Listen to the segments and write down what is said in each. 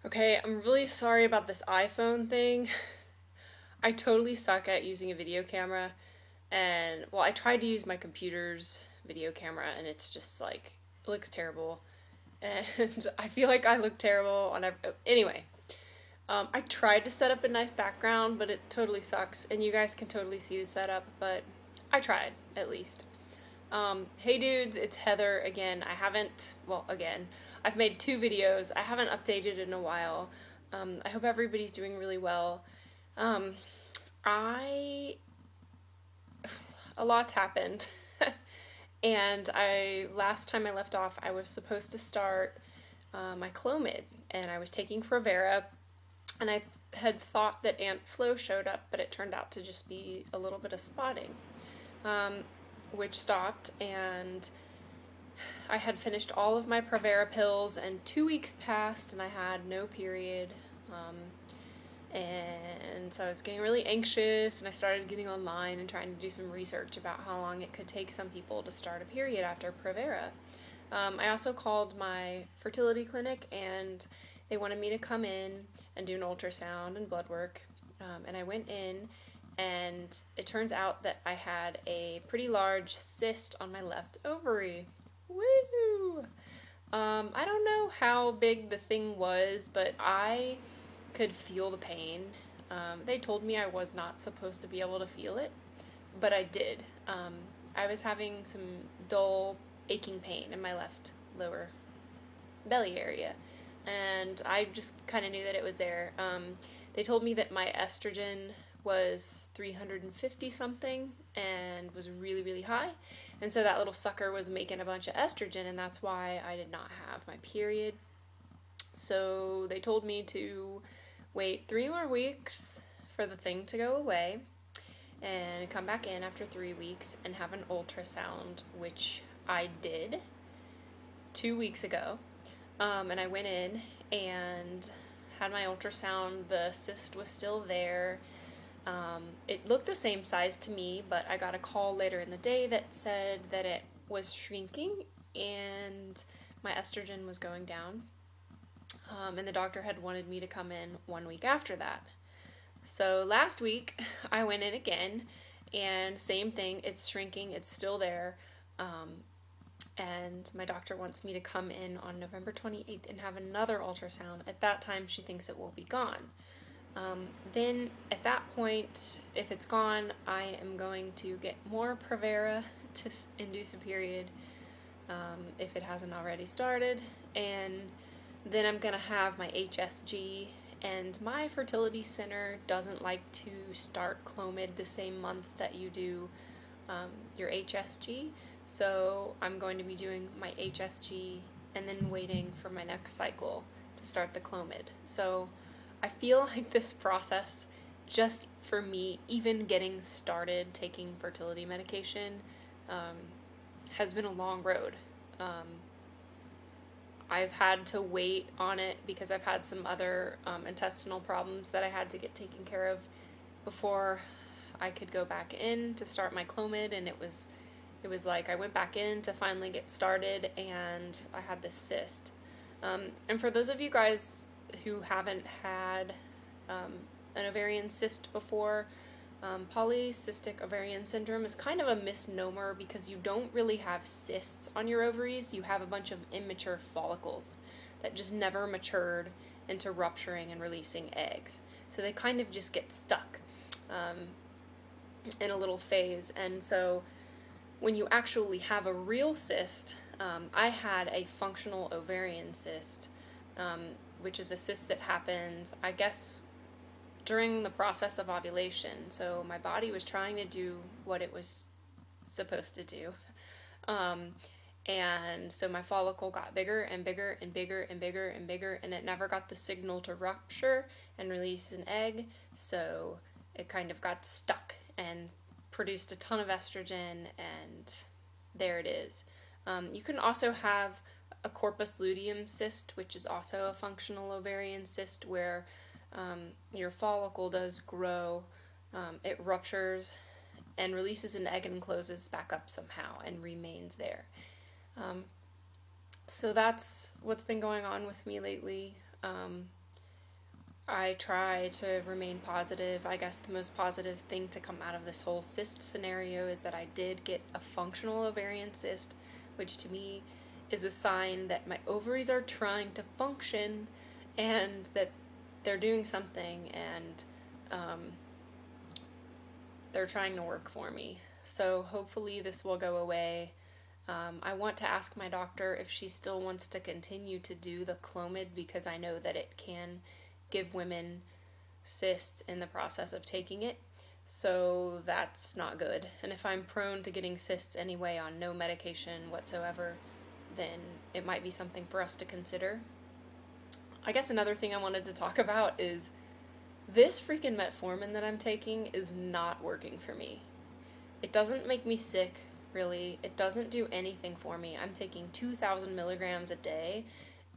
Okay, I'm really sorry about this iPhone thing. I totally suck at using a video camera, and well, I tried to use my computer's video camera, and it's just like, it looks terrible. And I feel like I look terrible on anyway. I tried to set up a nice background, but it totally sucks, and you guys can totally see the setup, but I tried, at least. Hey dudes, it's Heather again. I've made two videos. I haven't updated in a while. I hope everybody's doing really well. Um, I, a lot's happened. And last time I left off, I was supposed to start my Clomid, and I was taking Provera, and I had thought that Ant Flo showed up, but it turned out to just be a little bit of spotting. Which stopped, and I had finished all of my Provera pills, and 2 weeks passed, and I had no period. And so I was getting really anxious, and I started getting online and trying to do some research about how long it could take some people to start a period after Provera. I also called my fertility clinic, and they wanted me to come in and do an ultrasound and blood work. And I went in, and it turns out that I had a pretty large cyst on my left ovary. Woo! I don't know how big the thing was, but I could feel the pain. They told me I was not supposed to be able to feel it, but I did. I was having some dull, aching pain in my left lower belly area, and I just kind of knew that it was there. They told me that my estrogen was 350 something and was really, really high, and so that little sucker was making a bunch of estrogen, and that's why I did not have my period. So they told me to wait 3 more weeks for the thing to go away and come back in after 3 weeks and have an ultrasound, which I did 2 weeks ago. And I went in and had my ultrasound. The cyst was still there. It looked the same size to me, but I got a call later in the day that said that it was shrinking and my estrogen was going down. And the doctor had wanted me to come in 1 week after that. So last week, I went in again, and same thing, it's shrinking, it's still there, and my doctor wants me to come in on November 28th and have another ultrasound. At that time, she thinks it will be gone. Then, at that point, if it's gone, I am going to get more Provera to induce a period, if it hasn't already started, and then I'm going to have my HSG, and my fertility center doesn't like to start Clomid the same month that you do your HSG, so I'm going to be doing my HSG and then waiting for my next cycle to start the Clomid. So I feel like this process, just for me, even getting started taking fertility medication, has been a long road. I've had to wait on it because I've had some other intestinal problems that I had to get taken care of before I could go back in to start my Clomid, and it was like I went back in to finally get started, and I had this cyst. And for those of you guys who haven't had an ovarian cyst before, polycystic ovarian syndrome is kind of a misnomer because you don't really have cysts on your ovaries. You have a bunch of immature follicles that just never matured into rupturing and releasing eggs. So they kind of just get stuck in a little phase. And so when you actually have a real cyst, I had a functional ovarian cyst, which is a cyst that happens, I guess, during the process of ovulation. So my body was trying to do what it was supposed to do. And so my follicle got bigger and bigger and bigger and bigger and bigger, and it never got the signal to rupture and release an egg. So it kind of got stuck and produced a ton of estrogen, and there it is. You can also have a corpus luteum cyst, which is also a functional ovarian cyst, where your follicle does grow, it ruptures and releases an egg and closes back up somehow and remains there. So that's what's been going on with me lately. I try to remain positive. I guess the most positive thing to come out of this whole cyst scenario is that I did get a functional ovarian cyst, which to me is a sign that my ovaries are trying to function and that they're doing something, and they're trying to work for me. So hopefully this will go away. I want to ask my doctor if she still wants to continue to do the Clomid, because I know that it can give women cysts in the process of taking it. So that's not good. And if I'm prone to getting cysts anyway on no medication whatsoever, then it might be something for us to consider. I guess another thing I wanted to talk about is this freaking metformin that I'm taking is not working for me. It doesn't make me sick, really. It doesn't do anything for me. I'm taking 2,000 milligrams a day,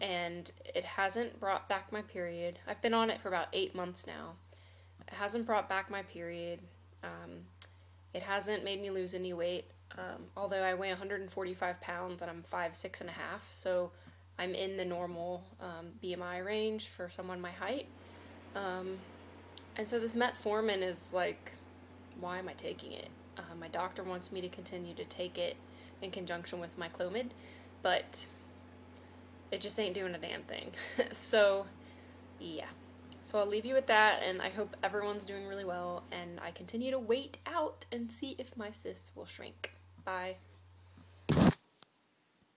and it hasn't brought back my period. I've been on it for about 8 months now. It hasn't brought back my period. It hasn't made me lose any weight, although I weigh 145 pounds and I'm 5'6.5", so I'm in the normal BMI range for someone my height. And so this metformin is like, why am I taking it? My doctor wants me to continue to take it in conjunction with my Clomid, but it just ain't doing a damn thing. So, yeah. So I'll leave you with that, and I hope everyone's doing really well, and I continue to wait out and see if my cysts will shrink. Bye.